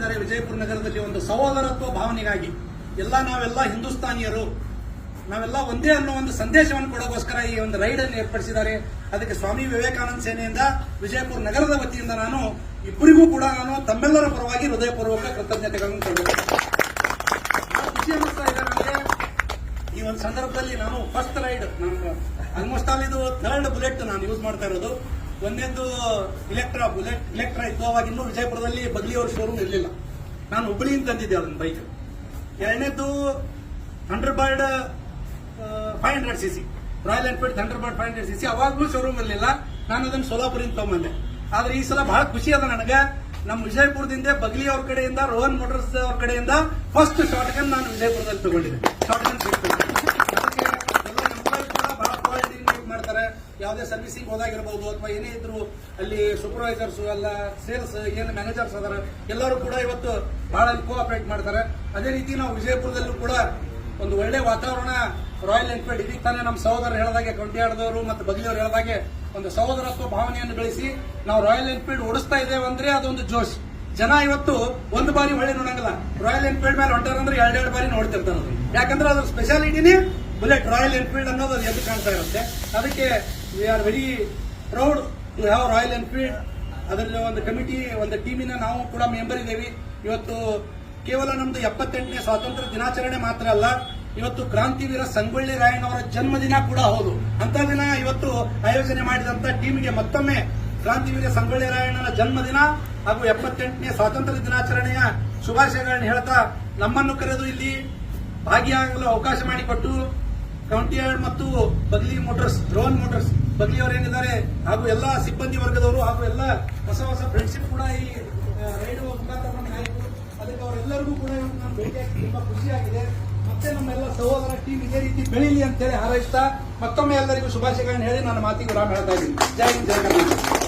ಏರ್ಪಡಿಸಿದ್ದಾರೆ ವಿಜಯಪುರ ನಗರದಲ್ಲಿ ಒಂದು ಸಹೋದರತ್ವ ಭಾವನೆಗಾಗಿ. ನಾವೆಲ್ಲ ಹಿಂದೂಸ್ತಾನಿಯರು, ನಾವೆಲ್ಲ ಒಂದೇ ಅನ್ನೋ ಒಂದು ಸಂದೇಶವನ್ನು ಕೊಡೋಗೋಸ್ಕರ ಈ ಒಂದು ರೈಡ್ ಅನ್ನು ಏರ್ಪಡಿಸಿದ್ದಾರೆ. ಅದಕ್ಕೆ ಸ್ವಾಮಿ ವಿವೇಕಾನಂದ ಸೇನೆಯಿಂದ ವಿಜಯಪುರ ನಗರದ ವತಿಯಿಂದ ನಾನು ಇಬ್ಬರಿಗೂ ಕೂಡ ತಮ್ಮೆಲ್ಲರ ಪರವಾಗಿ ಹೃದಯಪೂರ್ವಕ ಕೃತಜ್ಞತೆಗಳನ್ನು ಕೊಡಬೇಕು. ಖುಷಿ ಅನ್ನಿಸ್ತಾ ಇದೆ ನನಗೆ ಈ ಒಂದು ಸಂದರ್ಭದಲ್ಲಿ. ನಾನು ಫಸ್ಟ್ ರೈಡ್, ನಾನು ಆಲ್ಮೋಸ್ಟ್ ಆಲ್ ಇದು ಥರ್ಡ್ ಬುಲೆಟ್ ನಾನು ಯೂಸ್ ಮಾಡ್ತಾ ಇರೋದು. ಒಂದೇದು ಇಲೆಕ್ಟ್ರಾ ಇತ್ತು. ಅವಾಗ ಇನ್ನೂ ವಿಜಯಪುರದಲ್ಲಿ ಬಗ್ಲಿಯವ್ರ ಶೋರೂಮ್ ಇರಲಿಲ್ಲ. ನಾನು ಹುಬ್ಬಳ್ಳಿಯಿಂದ ತಂದಿದ್ದೆ ಅದನ್ನ ಬೈಕ್. ಎರಡನೇದು Thunderbird 500cc, Royal Enfield Thunderbird 500cc. ಅವಾಗಲೂ ಶೋರೂಮ್ ಇರಲಿಲ್ಲ. ನಾನು ಅದನ್ನು ಸೋಲಾಪುರಿಂದ ತಗೊಂಬಂದೆ. ಆದ್ರೆ ಈ ಸಲ ಬಹಳ ಖುಷಿ ಅದ ನನಗೆ. ನಮ್ಮ ವಿಜಯಪುರದಿಂದ ಬಗ್ಲಿ ಅವ್ರ ಕಡೆಯಿಂದ, ರೋಹನ್ ಮೋಟರ್ಸ್ ಅವ್ರ ಕಡೆಯಿಂದ ಫಸ್ಟ್ ಶಾರ್ಟ್ ಗನ್ ನಾನು ವಿಜಯಪುರದಲ್ಲಿ ತಗೊಂಡಿದ್ದೆ. ಶಾರ್ಟ್ ಗನ್ ಸಿಕ್ತು. ಅದಕ್ಕೆ ಎಲ್ಲ ಎಂಪ್ಲಾಯ್ ಕೂಡ ಬಹಳ ಕ್ವಾಲಿಟಿ ಮಾಡ್ತಾರೆ. ಯಾವುದೇ ಸರ್ವಿಸಿಂಗ್ ಹೋದಾಗಿರ್ಬಹುದು ಅಥವಾ ಏನೇ ಇದ್ರು ಅಲ್ಲಿ ಸೂಪರ್ವೈಸರ್ಸ್ ಎಲ್ಲ ಸೇಲ್ಸ್ ಏನು ಮ್ಯಾನೇಜರ್ಸ್ ಅದಾರ ಎಲ್ಲರೂ ಕೂಡ ಇವತ್ತು ಬಹಳ ಕೋಆಪರೇಟ್ ಮಾಡ್ತಾರೆ. ಅದೇ ರೀತಿ ನಾವು ವಿಜಯಪುರದಲ್ಲೂ ಕೂಡ ಒಂದು ಒಳ್ಳೆ ವಾತಾವರಣ, ರಾಯಲ್ ಎನ್ಫೀಲ್ಡ್ ಇದೀಗ ತಾನೇ ನಮ್ಮ ಸಹೋದರರು ಹೇಳಿದಾಗೆ, ಕೊಂಟಿಯಾಡದವರು ಮತ್ತು ಬಗ್ಲಿಯವರು ಹೇಳಿದಾಗೆ ಒಂದು ಸಹೋದರತ್ವ ಭಾವನೆಯನ್ನು ಬೆಳೆಸಿ ನಾವು ರಾಯಲ್ ಎನ್ಫೀಲ್ಡ್ ಓಡಿಸ್ತಾ ಇದ್ದೇವೆ ಅಂದ್ರೆ ಅದೊಂದು ಜೋಶ್. ಜನ ಇವತ್ತು ಒಂದು ಬಾರಿ ಹೊಳ್ಳಿ ನೋಡಂಗಿಲ್ಲ. ರಾಯಲ್ ಎನ್ಫೀಲ್ಡ್ ಮೇಲೆ ಹೊಂಟಾರಂದ್ರೆ ಎರಡೆರಡು ಬಾರಿ ನೋಡ್ತಿರ್ತಾರೆ. ಯಾಕಂದ್ರೆ ಅದ್ರ ಸ್ಪೆಷಾಲಿಟಿನೇ ಬುಲೆಟ್ ರಾಯಲ್ ಎನ್ಫೀಲ್ಡ್ ಅನ್ನೋದು ಅದು ಎದ್ದು ಕಾಣ್ತಾ ಇರುತ್ತೆ. ಅದಕ್ಕೆ we are very proud to have Royal Enfield. ಅದರಲ್ಲಿ ಒಂದು ಕಮಿಟಿ, ಒಂದು ಟೀಮಿನ ನಾವು ಕೂಡ ಮೆಂಬರ್ ಇದ್ದೇವೆ. ಇವತ್ತು ಕೇವಲ ನಮ್ದು 78ನೇ ಸ್ವಾತಂತ್ರ್ಯ ದಿನಾಚರಣೆ ಮಾತ್ರ ಅಲ್ಲ, ಇವತ್ತು ಕ್ರಾಂತಿವೀರ ಸಂಗೊಳ್ಳಿ ರಾಯಣ್ಣವರ ಜನ್ಮದಿನ ಕೂಡ ಹೌದು. ಅಂತ ದಿನ ಇವತ್ತು ಆಯೋಜನೆ ಮಾಡಿದಂತ ಟೀಮಿಗೆ ಮತ್ತೊಮ್ಮೆ ಕ್ರಾಂತಿವೀರ ಸಂಗೊಳ್ಳಿ ರಾಯಣ್ಣನ ಜನ್ಮದಿನ ಹಾಗೂ 78ನೇ ಸ್ವಾತಂತ್ರ್ಯ ದಿನಾಚರಣೆಯ ಶುಭಾಶಯಗಳನ್ನು ಹೇಳ್ತಾ, ನಮ್ಮನ್ನು ಕರೆದು ಇಲ್ಲಿ ಭಾಗಿಯಾಗಲು ಅವಕಾಶ ಮಾಡಿಕೊಟ್ಟು ಕೌಂಟಿಯಾಡ್ ಮತ್ತು ಬಗ್ಲಿ ಮೋಟರ್ಸ್, ರೋಹನ್ ಮೋಟರ್ಸ್ ಬಗ್ಲಿಯವರೇನಿದ್ದಾರೆ ಹಾಗೂ ಎಲ್ಲ ಸಿಬ್ಬಂದಿ ವರ್ಗದವರು ಹಾಗೂ ಎಲ್ಲ ಹೊಸ ಫ್ರೆಂಡ್ಶಿಪ್ ಕೂಡ ಈ ರೈಡ್ ಮುಖಾಂತರ ನಮಗೆ ಆಯಿತು. ಅದಕ್ಕೆ ಅವರೆಲ್ಲರಿಗೂ ಕೂಡ ಇವತ್ತು ನಾನು ಭೇಟಿಯಾಗಿ ತುಂಬಾ ಖುಷಿಯಾಗಿದೆ. ಮತ್ತೆ ನಮ್ಮೆಲ್ಲ ಸಹೋದರ ಟೀಮ್ ಇದೇ ರೀತಿ ಬೆಳೀಲಿ ಅಂತ ಹೇಳಿ ಹಾರೈಸ್ತಾ ಮತ್ತೊಮ್ಮೆ ಎಲ್ಲರಿಗೂ ಶುಭಾಶಯಗಳನ್ನು ಹೇಳಿ ನನ್ನ ಮಾತಿಗೆ ವಿರಾಮ ಹೇಳ್ತಾ ಇದ್ದೀನಿ. ಜೈ ಹಿಂದ್, ಜೈ ಕರ್ನಾಟಕ.